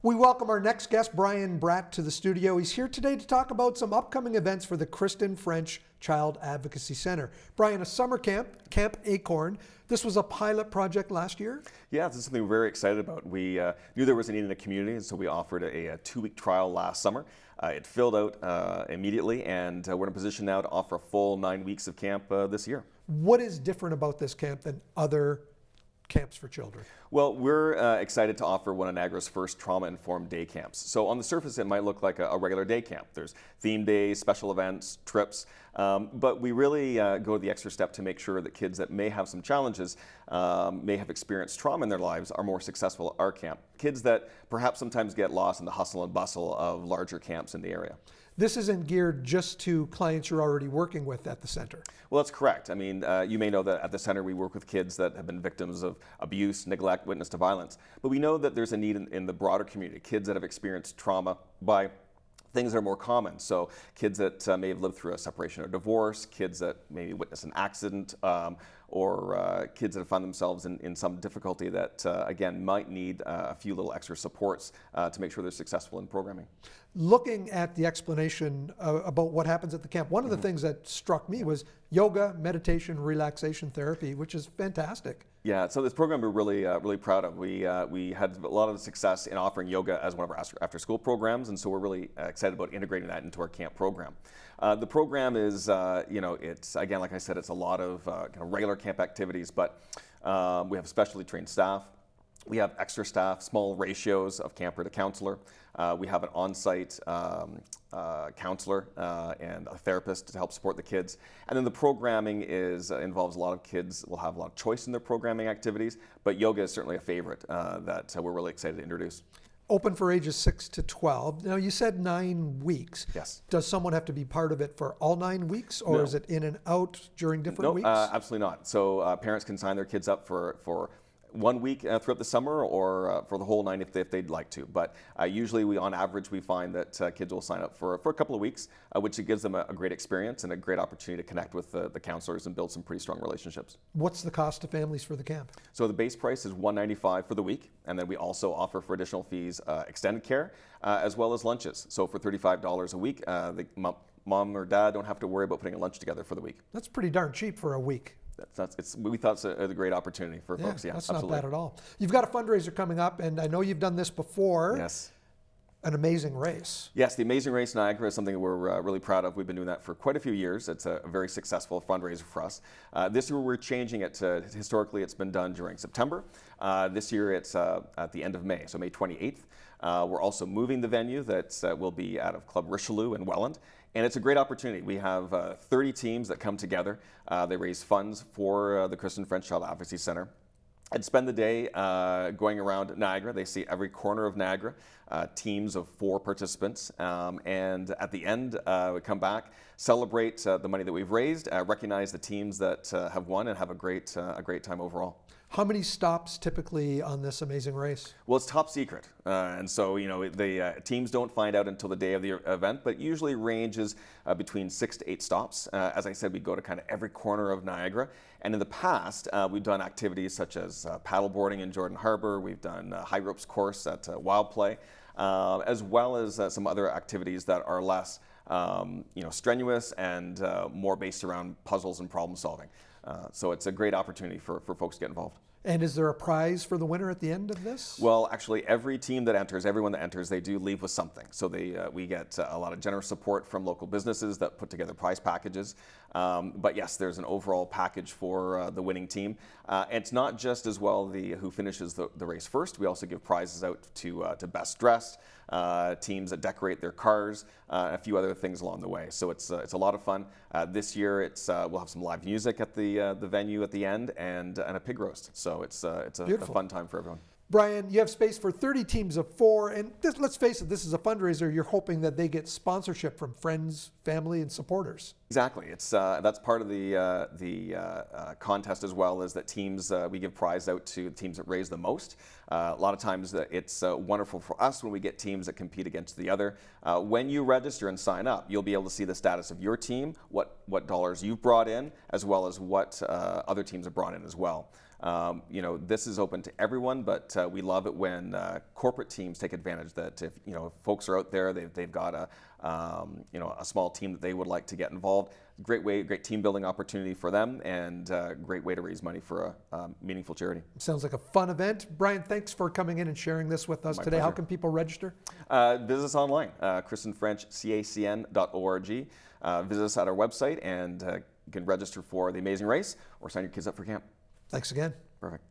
We welcome our next guest, Brian Bratt, to the studio. He's here today to talk about some upcoming events for the Kristen French Child Advocacy Center. Brian, a summer camp, Camp Acorn. This was a pilot project last year? Yeah, this is something we're very excited about. We knew there was a need in the community, and so we offered a 2-week trial last summer. It filled out immediately, and we're in a position now to offer a full 9 weeks of camp this year. What is different about this camp than other camps for children? Well, we're excited to offer one of Niagara's first trauma-informed day camps. So on the surface, it might look like a regular day camp. There's theme days, special events, trips, but we really go the extra step to make sure that kids that may have some challenges, may have experienced trauma in their lives, are more successful at our camp. Kids that perhaps sometimes get lost in the hustle and bustle of larger camps in the area. This isn't geared just to clients you're already working with at the center. Well, that's correct. I mean, you may know that at the center we work with kids that have been victims of abuse, neglect, witness to violence. But we know that there's a need in the broader community, kids that have experienced trauma by things that are more common. So kids that may have lived through a separation or divorce, kids that maybe witnessed an accident, or kids that have found themselves in some difficulty that, again, might need a few little extra supports to make sure they're successful in programming. Looking at the explanation about what happens at the camp, one of the things that struck me was yoga, meditation, relaxation therapy, which is fantastic. Yeah, so this program we're really proud of. We had a lot of success in offering yoga as one of our after-school programs, and so we're really excited about integrating that into our camp program. The program is, it's, again, like I said, it's a lot of kind of regular camp activities, but we have specially trained staff. We have extra staff, small ratios of camper to counselor. We have an on-site counselor and a therapist to help support the kids. And then the programming involves a lot of kids will have a lot of choice in their programming activities, but yoga is certainly a favorite that we're really excited to introduce. Open for ages 6 to 12. Now, you said 9 weeks. Yes. Does someone have to be part of it for all 9 weeks, or is it in and out during different weeks? No, absolutely not. So parents can sign their kids up for 1 week throughout the summer, or for the whole 9 if they'd like to. But usually, on average, we find that kids will sign up for a couple of weeks, which gives them a great experience and a great opportunity to connect with the counselors and build some pretty strong relationships. What's the cost to families for the camp? So the base price is $195 for the week, and then we also offer for additional fees extended care as well as lunches. So for $35 a week, the mom or dad don't have to worry about putting a lunch together for the week. That's pretty darn cheap for a week. We thought it's a great opportunity for folks. Yeah, that's absolutely. Not bad at all. You've got a fundraiser coming up, and I know you've done this before. Yes. An amazing race. Yes, the Amazing Race Niagara is something we're really proud of. We've been doing that for quite a few years. It's a very successful fundraiser for us. This year we're changing it to, historically it's been done during September. This year it's at the end of May, so May 28th. We're also moving the venue that will be out of Club Richelieu in Welland. And it's a great opportunity. We have 30 teams that come together. They raise funds for the Kristen French Child Advocacy Center and spend the day going around Niagara. They see every corner of Niagara, teams of 4 participants. And at the end, we come back, celebrate the money that we've raised, recognize the teams that have won, and have a great time overall. How many stops typically on this amazing race? Well, it's top secret, and so the teams don't find out until the day of the event, but usually ranges between 6 to 8 stops. As I said, we go to kind of every corner of Niagara, and in the past we've done activities such as paddleboarding in Jordan Harbor. We've done high ropes course at Wild Play, as well as some other activities that are less strenuous and more based around puzzles and problem solving. So it's a great opportunity for folks to get involved. And is there a prize for the winner at the end of this? Well, actually, every team that enters, everyone that enters, they do leave with something. So we get a lot of generous support from local businesses that put together prize packages. But yes, there's an overall package for the winning team. And it's not just as well who finishes the race first. We also give prizes out to best dressed, teams that decorate their cars, a few other things along the way. So it's a lot of fun. This year, we'll have some live music at the venue at the end, and a pig roast. So it's a fun time for everyone. Brian, you have space for 30 teams of 4, and let's face it, this is a fundraiser. You're hoping that they get sponsorship from friends, family, and supporters. Exactly. It's that's part of the contest as well, is that teams, we give prize out to teams that raise the most. A lot of times it's wonderful for us when we get teams that compete against the other. When you register and sign up, you'll be able to see the status of your team, what dollars you've brought in, as well as what other teams have brought in as well. You know, this is open to everyone, but we love it when corporate teams take advantage. That if folks are out there, they've got a a small team that they would like to get involved. Great team building opportunity for them, and great way to raise money for a meaningful charity. Sounds like a fun event. Brian, thanks for coming in and sharing this with us today. Pleasure. How can people register? Visit us online, KristenFrenchCACN.org. Visit us at our website, and you can register for the amazing race or sign your kids up for camp. Thanks again. Perfect.